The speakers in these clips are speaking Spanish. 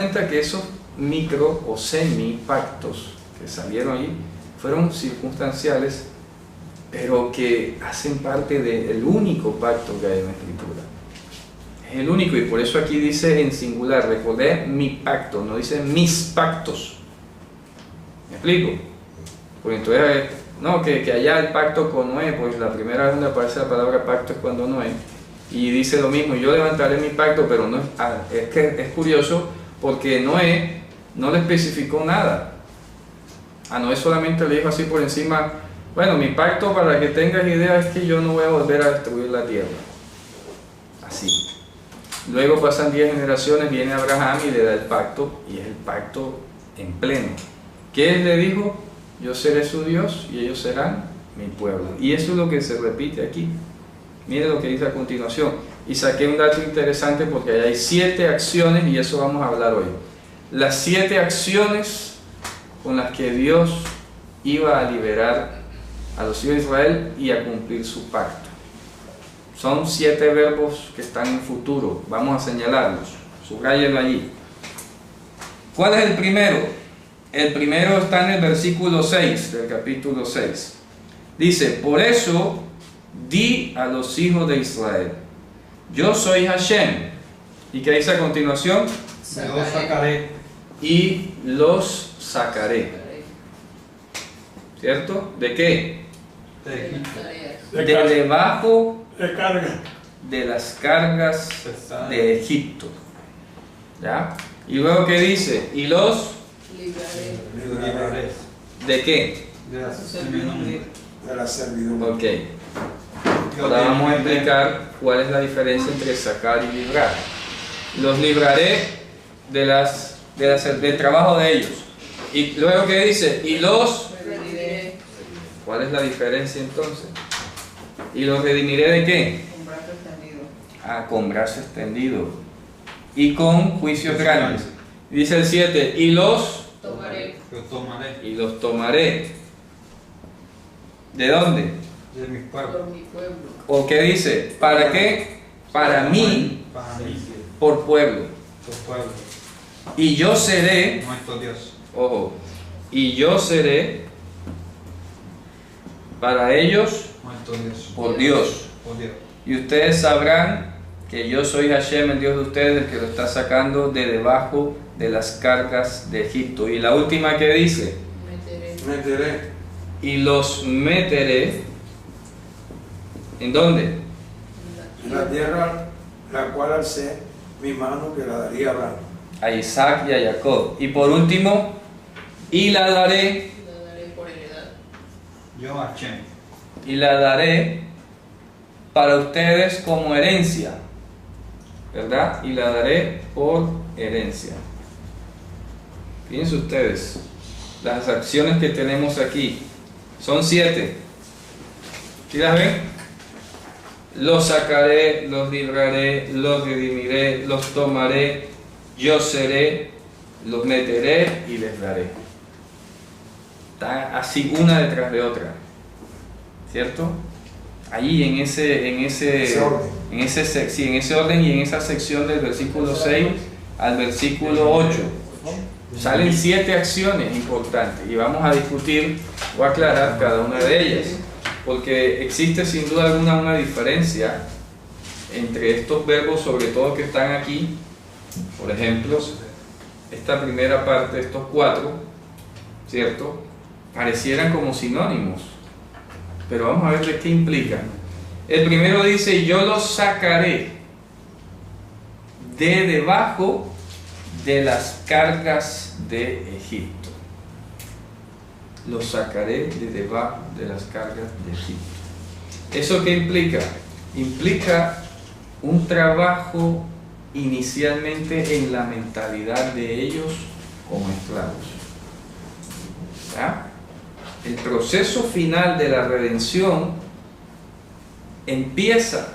cuenta que esos micro o semi pactos que salieron ahí fueron circunstanciales, pero que hacen parte del único pacto que hay en la Escritura. Es el único, y por eso aquí dice en singular, recordé mi pacto, no dice mis pactos. ¿Me explico? Pues entonces, no, que allá el pacto con Noé, pues la primera vez donde aparece la palabra pacto es cuando Noé, y dice lo mismo, yo levantaré mi pacto, pero no es que es curioso, porque Noé no le especificó nada. A Noé solamente le dijo así por encima, bueno, mi pacto, para que tengas idea, es que yo no voy a volver a destruir la tierra. Así. Luego pasan 10 generaciones, viene Abraham y le da el pacto, y es el pacto en pleno. ¿Qué él le dijo? Yo seré su Dios y ellos serán mi pueblo. Y eso es lo que se repite aquí. Mire lo que dice a continuación. Y saqué un dato interesante porque hay 7 acciones, y eso vamos a hablar hoy. Las 7 acciones con las que Dios iba a liberar a los hijos de Israel y a cumplir su pacto. Son 7 verbos que están en futuro. Vamos a señalarlos. Subrayenlo allí. ¿Cuál es el primero? El primero está en el versículo 6 del capítulo 6. Dice, por eso di a los hijos de Israel, yo soy Hashem. ¿Y qué dice a continuación? Los sacaré. Y los sacaré. ¿Cierto? ¿De qué? De debajo de las cargas de Egipto. ¿Ya? Y luego ¿qué dice? Y los Libraré. ¿de qué? De la servidumbre. Ok. Ahora vamos a explicar cuál es la diferencia entre sacar y librar. Los libraré del trabajo de ellos. Y luego ¿qué dice? Y los Redimiré. ¿Cuál es la diferencia entonces? ¿Y los redimiré de qué? Con brazo extendido. Ah, con brazo extendido. Y con juicios grandes. Dice el 7, y los Tomaré. Yo tomaré y los tomaré. ¿De dónde? de mi pueblo. Por mi pueblo. ¿O qué dice? ¿Para qué? Para mí, Para mí, por pueblo. tu pueblo. Y yo seré, Nuestro Dios. ojo, y yo seré para ellos Nuestro Dios. por Dios. Por Dios. Y ustedes sabrán que yo soy Hashem, el Dios de ustedes, el que lo está sacando de debajo de las cargas de Egipto. Y la última que dice, Meteré. y los meteré, ¿en dónde? En la tierra la cual alcé mi mano que la daría a Abraham. A Isaac y a Jacob. Y por último, y la daré, La daré por heredad. Yo Hashem. y la daré para ustedes como herencia, ¿verdad? Y la daré por herencia. Fíjense ustedes, las acciones que tenemos aquí son 7. ¿Sí las ven? Los sacaré, los libraré, los redimiré, los tomaré, yo seré, los meteré y les daré. Está así una detrás de otra, ¿cierto? Allí en ese orden y en esa sección del versículo 6 al versículo 8 salen 7 acciones importantes y vamos a discutir o aclarar cada una de ellas, porque existe sin duda alguna una diferencia entre estos verbos, sobre todo que están aquí. Por ejemplo, esta primera parte, estos 4, ¿cierto? Parecieran como sinónimos, pero vamos a ver de qué implican. El primero dice, yo los sacaré de debajo de las cargas de Egipto. Los sacaré de debajo de las cargas de Egipto. ¿Eso qué implica? Implica un trabajo inicialmente en la mentalidad de ellos como esclavos. ¿Ya? El proceso final de la redención empieza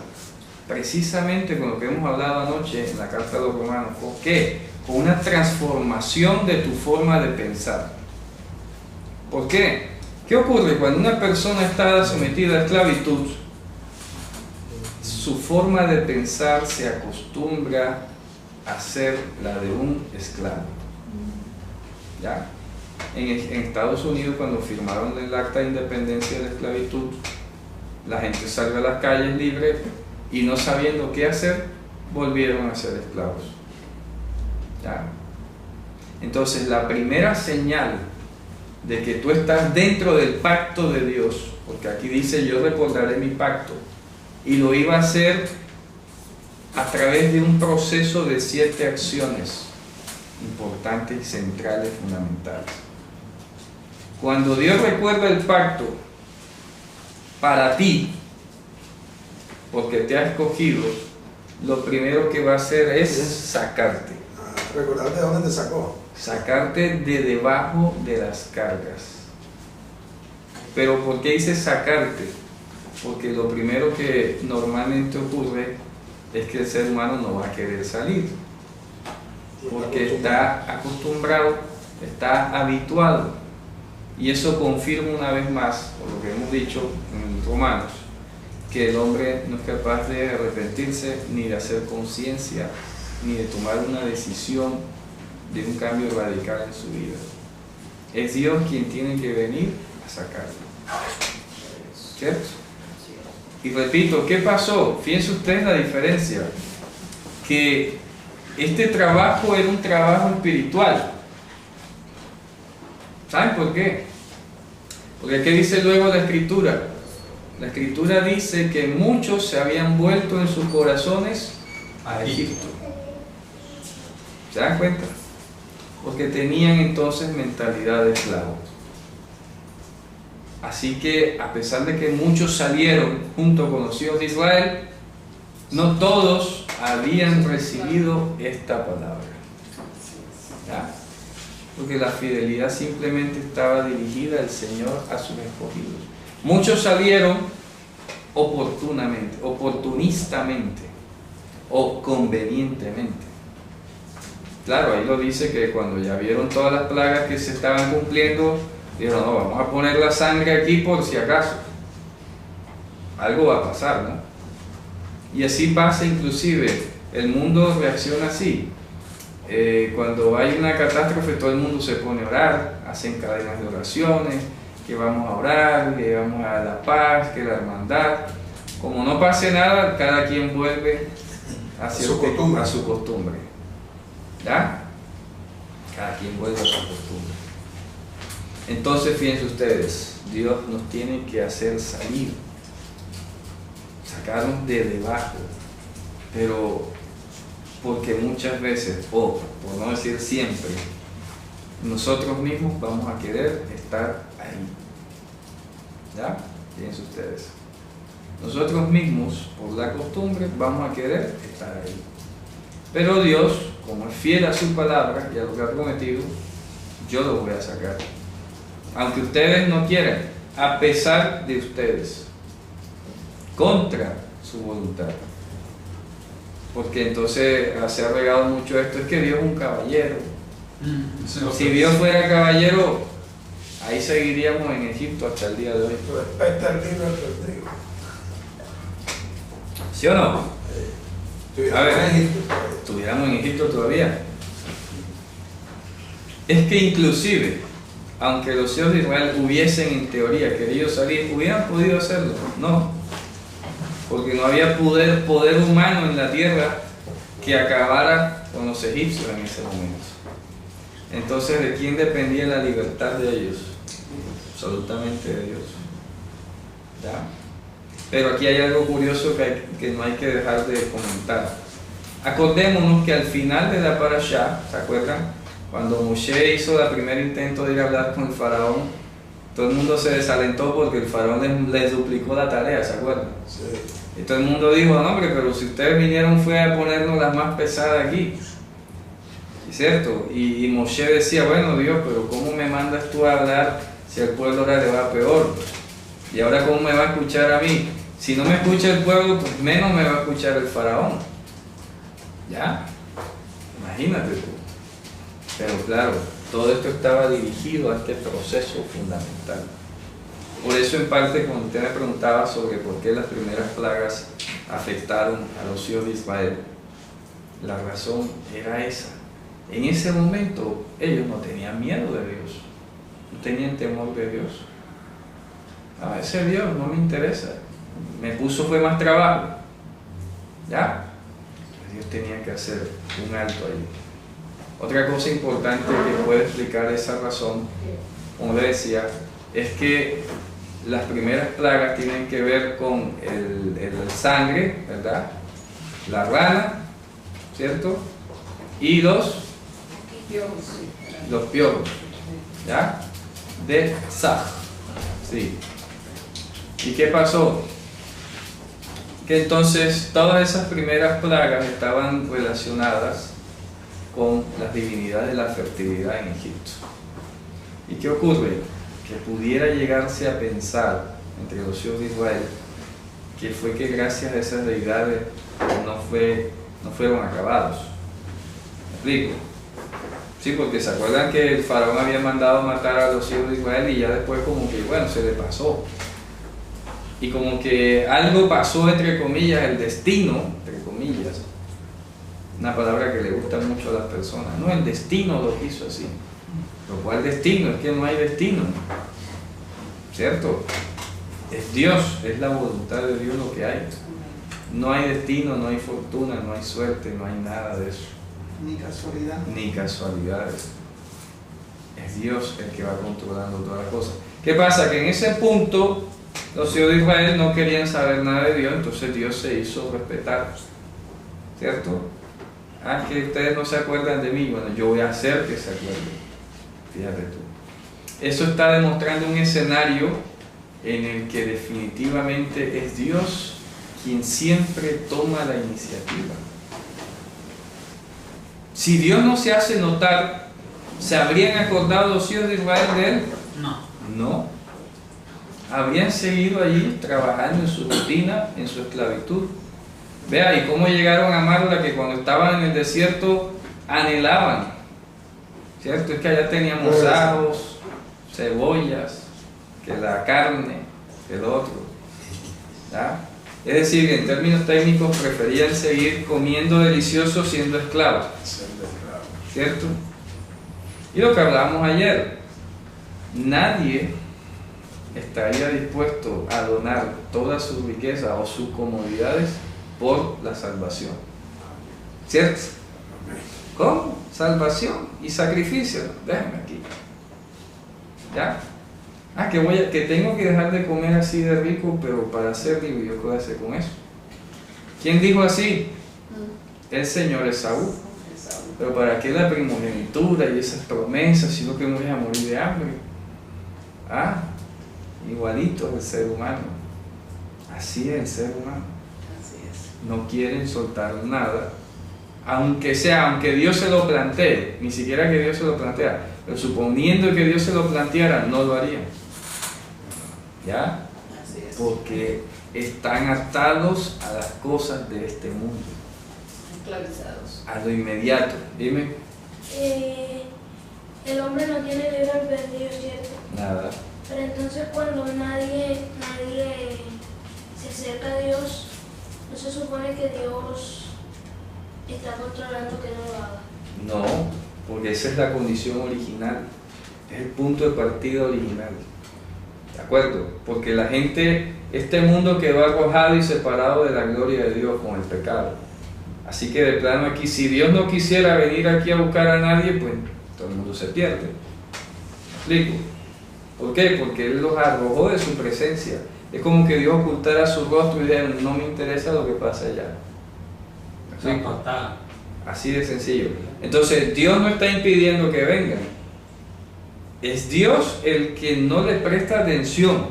precisamente con lo que hemos hablado anoche en la carta de los Romanos. ¿Por qué? Con una transformación de tu forma de pensar. ¿Por qué? ¿Qué ocurre cuando una persona está sometida a esclavitud? Su forma de pensar se acostumbra a ser la de un esclavo. ¿Ya? En Estados Unidos, cuando firmaron el Acta de Independencia de la Esclavitud, la gente salió a las calles libre y no sabiendo qué hacer, volvieron a ser esclavos. ¿Ya? Entonces, la primera señal de que tú estás dentro del pacto de Dios, porque aquí dice: yo recordaré mi pacto, y lo iba a hacer a través de un proceso de 7 acciones importantes, centrales, fundamentales. Cuando Dios recuerda el pacto para ti, porque te ha escogido, lo primero que va a hacer es sacarte. Recordarte de dónde te sacó. Sacarte de debajo de las cargas. Pero ¿por qué dice sacarte? Porque lo primero que normalmente ocurre es que el ser humano no va a querer salir, porque está acostumbrado, está habituado, y eso confirma una vez más, por lo que hemos dicho en Romanos, que el hombre no es capaz de arrepentirse, ni de hacer conciencia, ni de tomar una decisión de un cambio radical en su vida. Es Dios quien tiene que venir a sacarlo. ¿Cierto? Y repito, ¿qué pasó? Fíjense ustedes la diferencia, que este trabajo era un trabajo espiritual. ¿Saben por qué? Porque ¿qué dice luego la Escritura? La Escritura dice que muchos se habían vuelto en sus corazones a Egipto. ¿Se dan cuenta? Porque tenían entonces mentalidad de esclavo. Así que, a pesar de que muchos salieron junto con los hijos de Israel, no todos habían recibido esta palabra. ¿Ya? Porque la fidelidad simplemente estaba dirigida al Señor a sus escogidos. Muchos salieron oportunamente, oportunistamente o convenientemente. Claro, ahí lo dice que cuando ya vieron todas las plagas que se estaban cumpliendo, dijeron: no, vamos a poner la sangre aquí por si acaso. Algo va a pasar, ¿no? Y así pasa inclusive, el mundo reacciona así. Cuando hay una catástrofe, todo el mundo se pone a orar, hacen cadenas de oraciones, que vamos a orar, que vamos a la paz, que la hermandad. Como no pase nada, cada quien vuelve a su costumbre. ¿Ya? Cada quien vuelve a su costumbre. Entonces, fíjense ustedes, Dios nos tiene que hacer salir, sacarnos de debajo, pero porque muchas veces, o por no decir siempre, nosotros mismos vamos a querer estar ahí. ¿Ya? Fíjense ustedes. Nosotros mismos, por la costumbre, vamos a querer estar ahí. Pero Dios, como es fiel a su palabra y a lo que ha prometido, yo lo voy a sacar. Aunque ustedes no quieran, a pesar de ustedes, contra su voluntad. Porque entonces se ha regado mucho esto, es que Dios es un caballero. Si Dios fuera caballero, ahí seguiríamos en Egipto hasta el día de hoy. Respeta el libre albedrío. ¿Sí o no? A ver, estuviéramos en Egipto todavía. Es que inclusive, aunque los hijos de Israel hubiesen en teoría querido salir, hubieran podido hacerlo. No, porque no había poder humano en la tierra que acabara con los egipcios en ese momento. Entonces, ¿de quién dependía la libertad de ellos? Absolutamente de Dios. ¿Ya? Pero aquí hay algo curioso que no hay que dejar de comentar. Acordémonos que al final de la parashá, ¿se acuerdan? Cuando Moshe hizo el primer intento de ir a hablar con el faraón, todo el mundo se desalentó porque el faraón les duplicó la tarea, ¿se acuerdan? Sí. Y todo el mundo dijo: no, hombre, pero si ustedes vinieron fue a ponernos las más pesadas aquí. ¿Cierto? Y Moshe decía: bueno, Dios, pero ¿cómo me mandas tú a hablar si al pueblo ahora le va peor? Y ahora, ¿cómo me va a escuchar a mí? Si no me escucha el pueblo, pues menos me va a escuchar el faraón. ¿Ya? Imagínate tú. Pero claro, todo esto estaba dirigido a este proceso fundamental. Por eso, en parte, cuando usted me preguntaba sobre por qué las primeras plagas afectaron a los hijos de Israel, La razón era esa. En ese momento ellos no tenían miedo de Dios, no tenían temor de Dios. A ese Dios no me interesa, me puso fue más trabajo. ¿Ya? Dios tenía que hacer un alto ahí. Otra cosa importante que puede explicar esa razón, como le decía, es que las primeras plagas tienen que ver con el sangre, ¿verdad? La rana, ¿cierto? Y los piojos, ¿ya? De Zaj. Sí. ¿Y qué pasó? Que entonces todas esas primeras plagas estaban relacionadas con las divinidades de la fertilidad en Egipto. ¿Y qué ocurre? Que pudiera llegarse a pensar entre los hijos de Israel que fue que gracias a esas deidades no fueron acabados. ¿Me explico? Sí, porque se acuerdan que el faraón había mandado matar a los hijos de Israel y ya después como que, bueno, se le pasó. Y como que algo pasó, entre comillas, el destino, entre comillas, una palabra que le gusta mucho a las personas, no, el destino lo quiso así. Pero ¿cuál destino? Es que no hay destino, ¿cierto? Es Dios, es la voluntad de Dios lo que hay. No hay destino, no hay fortuna, no hay suerte, no hay nada de eso. Ni casualidad. Ni casualidades. Es Dios el que va controlando todas las cosas. ¿Qué pasa? Que en ese punto los hijos de Israel no querían saber nada de Dios, entonces Dios se hizo respetar, ¿cierto? Ah, que ustedes no se acuerdan de mí, bueno, yo voy a hacer que se acuerden. Fíjate tú. Eso está demostrando un escenario en el que definitivamente es Dios quien siempre toma la iniciativa. Si Dios no se hace notar, ¿se habrían acordado los hijos de Israel de Él? No. No. Habrían seguido allí trabajando en su rutina, en su esclavitud. Vea, y cómo llegaron a amarla, que cuando estaban en el desierto anhelaban. ¿Cierto? Es que allá teníamos ajos, cebollas, que la carne, que el otro. ¿Ya? Es decir, en términos técnicos preferían seguir comiendo delicioso siendo esclavos. ¿Cierto? Y lo que hablábamos ayer, nadie estaría dispuesto a donar toda su riqueza o sus comodidades por la salvación. ¿Cierto? ¿Cómo? Salvación y sacrificio. Déjame aquí. ¿Ya? Ah, que tengo que dejar de comer así de rico, pero para ser rico, ¿yo qué voy a hacer con eso? ¿Quién dijo así? El señor Esaú. Pero ¿para qué la primogenitura y esas promesas si no que me voy a morir de hambre? Ah, igualito el ser humano. Así es el ser humano. Así es. No quieren soltar nada, aunque Dios se lo plantee, ni siquiera que Dios se lo plantea, pero suponiendo que Dios se lo planteara, no lo harían. ¿Ya? Así es. Porque están atados a las cosas de este mundo, Esclavizados. a lo inmediato. Dime. El hombre no tiene libre albedrío, ¿cierto? Nada. Pero entonces cuando nadie se acerca a Dios, ¿no se supone que Dios está controlando que no lo haga? No, porque esa es la condición original, es el punto de partida original. ¿De acuerdo? Porque la gente, este mundo quedó arrojado y separado de la gloria de Dios con el pecado. Así que de plano aquí, si Dios no quisiera venir aquí a buscar a nadie, pues todo el mundo se pierde. ¿Me explico? ¿Por qué? Porque Él los arrojó de su presencia. Es como que Dios ocultara su rostro y dijera, no me interesa lo que pasa allá. ¿Me explico? Así de sencillo. Entonces Dios no está impidiendo que vengan. Es Dios el que no le presta atención,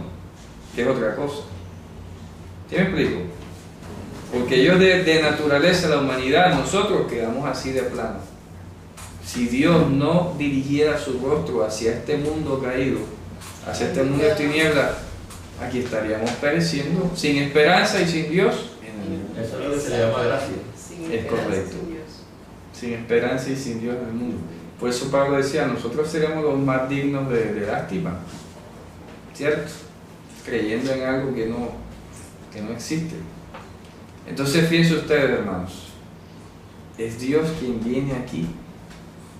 que es otra cosa. ¿Sí me explico? Porque ellos de naturaleza, la humanidad, nosotros quedamos así de plano. Si Dios no dirigiera su rostro hacia este mundo caído, hacia este mundo de tinieblas, aquí estaríamos pereciendo, sin esperanza y sin Dios. Eso es lo que se le llama gracia. Sin Es esperanza, correcto. sin Dios. Sin esperanza y sin Dios en el mundo. Por eso Pablo decía, nosotros seremos los más dignos de lástima, ¿cierto? Creyendo en algo que no existe. Entonces fíjense ustedes, hermanos, es Dios quien viene aquí.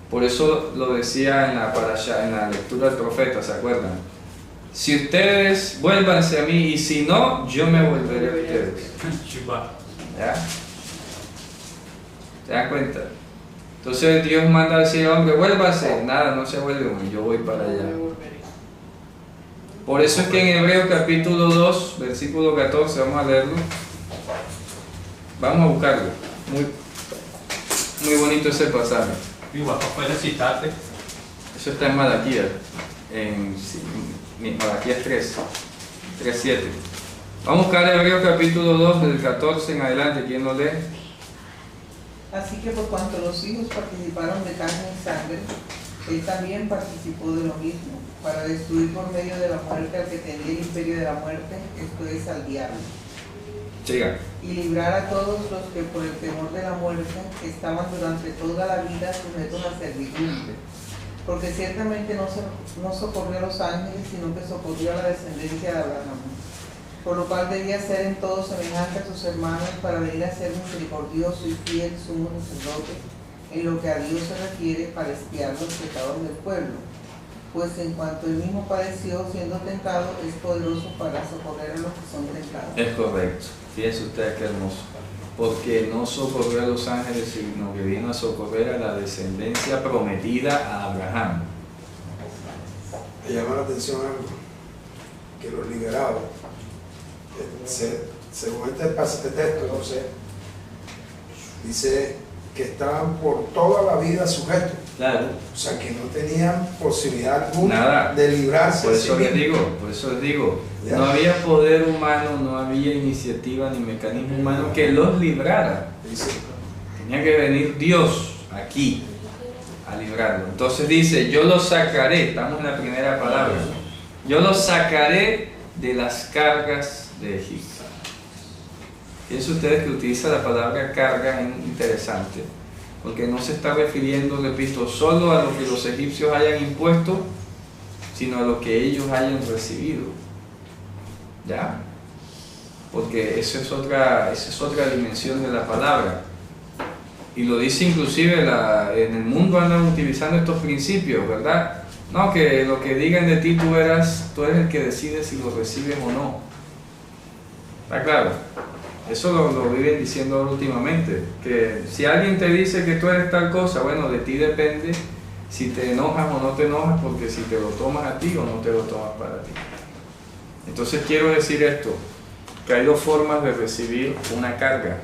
Por eso lo decía en la parashá, en la lectura del profeta, ¿se acuerdan? Si ustedes vuélvanse a mí y si no, yo me volveré a ustedes. ¿Ya? ¿Se dan cuenta? Entonces Dios manda a decir, hombre, vuélvase. Nada, no se vuelve, yo voy para allá. Por eso es que en Hebreos capítulo 2, versículo 14, vamos a leerlo. Vamos a buscarlo. Muy bonito ese pasaje. Igual puedes citarte. Eso está en Malaquías, en Malaquías 3:7. Vamos a buscar Hebreos capítulo 2, del 14 en adelante. ¿Quién lo lee? Así que por cuanto los hijos participaron de carne y sangre, él también participó de lo mismo, para destruir por medio de la muerte al que tenía el imperio de la muerte, esto es, al diablo. Siga. Y librar a todos los que por el temor de la muerte estaban durante toda la vida sujetos a servidumbre. Porque ciertamente no socorrió a los ángeles, sino que socorrió a la descendencia de Abraham. Por lo cual debía ser en todo semejante a sus hermanos para venir a ser misericordioso y fiel sumo sacerdote en lo que a Dios se refiere para expiar los pecados del pueblo. Pues en cuanto él mismo padeció siendo tentado, es poderoso para socorrer a los que son tentados. Es correcto. Fíjense ustedes qué hermoso. Porque no socorrió a los ángeles, sino que vino a socorrer a la descendencia prometida a Abraham. Me llama la atención algo, que los liberados, según este texto, no sé, dice que estaban por toda la vida sujetos. Claro. O sea, que no tenían posibilidad alguna Nada. de librarse. Por eso les digo, Ya. no había poder humano, no había iniciativa ni mecanismo humano que los librara. Dice, Tenía que venir Dios aquí a librarlo. Entonces dice, yo los sacaré, estamos en la primera palabra, yo los sacaré de las cargas de Egipto. Fíjense ustedes que utiliza la palabra carga, es interesante, porque no se está refiriendo, repito, solo a lo que los egipcios hayan impuesto, sino a lo que ellos hayan recibido. ¿Ya? Porque esa es otra dimensión de la palabra. Y lo dice inclusive, en el mundo andan utilizando estos principios, ¿verdad? No, que lo que digan de ti tú eres el que decide si lo recibes o no. ¿Está claro? Eso lo viven diciendo ahora últimamente, que si alguien te dice que tú eres tal cosa, bueno, de ti depende si te enojas o no te enojas, porque si te lo tomas a ti o no te lo tomas para ti. Entonces quiero decir esto, que hay dos formas de recibir una carga.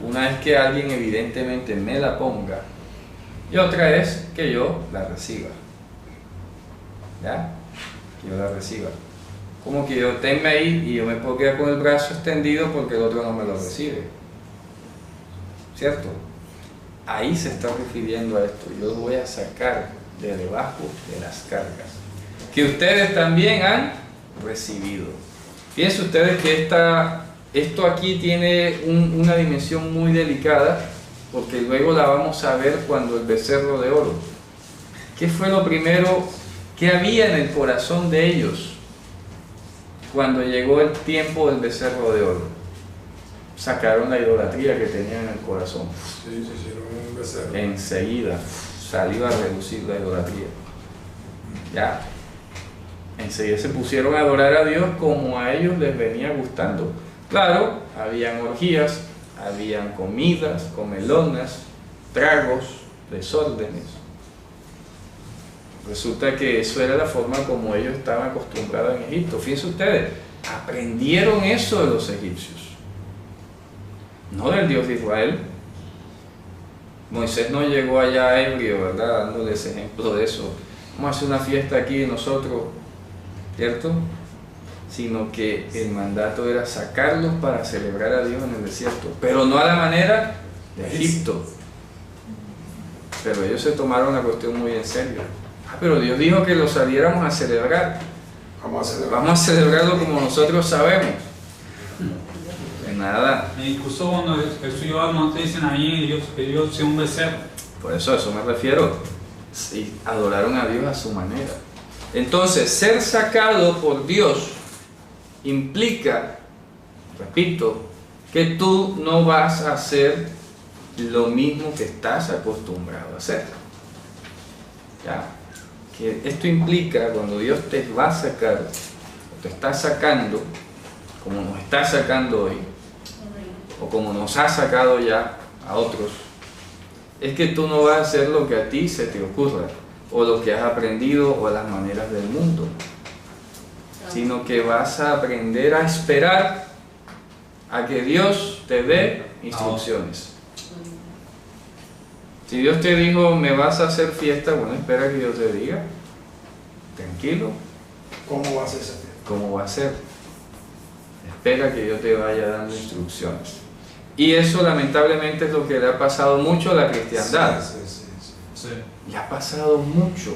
Una es que alguien evidentemente me la ponga, y otra es que yo la reciba. ¿Ya? Que yo la reciba. Como que yo tenga ahí y yo me puedo quedar con el brazo extendido porque el otro no me lo recibe. ¿Cierto? Ahí se está refiriendo a esto. Yo lo voy a sacar de debajo de las cargas que ustedes también han recibido. Fíjense ustedes que esto aquí tiene una dimensión muy delicada, porque luego la vamos a ver cuando el becerro de oro. ¿Qué fue lo primero que había en el corazón de ellos cuando llegó el tiempo del becerro de oro? Sacaron la idolatría que tenían en el corazón. sí, un becerro. Enseguida salió a reducir la idolatría. Ya. Enseguida se pusieron a adorar a Dios como a ellos les venía gustando. Claro, habían orgías, habían comidas, comelonas, tragos, desórdenes. Resulta que eso era la forma como ellos estaban acostumbrados en Egipto. Fíjense ustedes, aprendieron eso de los egipcios, no del Dios de Israel. Moisés no llegó allá ebrio, ¿verdad?, dándoles ejemplo de eso. Vamos a hacer una fiesta aquí nosotros, ¿cierto? Sino que el mandato era sacarlos para celebrar a Dios en el desierto, pero no a la manera de Egipto. Pero ellos se tomaron la cuestión muy en serio. Pero Dios dijo que lo saliéramos a celebrar. Vamos a celebrarlo como nosotros sabemos. De nada. Incluso cuando Jesús y Joan te dicen ahí que Dios sea un becerro. Por eso a eso me refiero. Sí, adoraron a Dios a su manera. Entonces, ser sacado por Dios implica, repito, que tú no vas a ser lo mismo que estás acostumbrado a hacer. ¿Ya? Que esto implica cuando Dios te va a sacar, o te está sacando, como nos está sacando hoy, o como nos ha sacado ya a otros, es que tú no vas a hacer lo que a ti se te ocurra, o lo que has aprendido, o las maneras del mundo, sino que vas a aprender a esperar a que Dios te dé instrucciones. Si Dios te dijo, me vas a hacer fiesta, bueno, espera que Dios te diga, tranquilo, ¿Cómo va a ser esa fiesta? ¿cómo va a ser? Espera que yo te vaya dando instrucciones. Y eso lamentablemente es lo que le ha pasado mucho a la cristiandad. Sí. Le ha pasado mucho.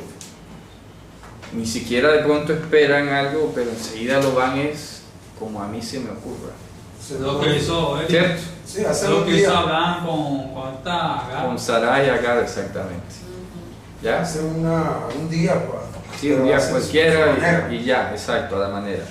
Ni siquiera de pronto esperan algo, pero enseguida lo van es como a mí se me ocurra. Lo que hizo él. ¿Cierto? Sí, hace Lo un que hizo día, Abraham con esta Agar. Con Sarai y Agar, exactamente. ¿Ya? hace un día, pues. Sí, un día cualquiera y ya, exacto, a la manera.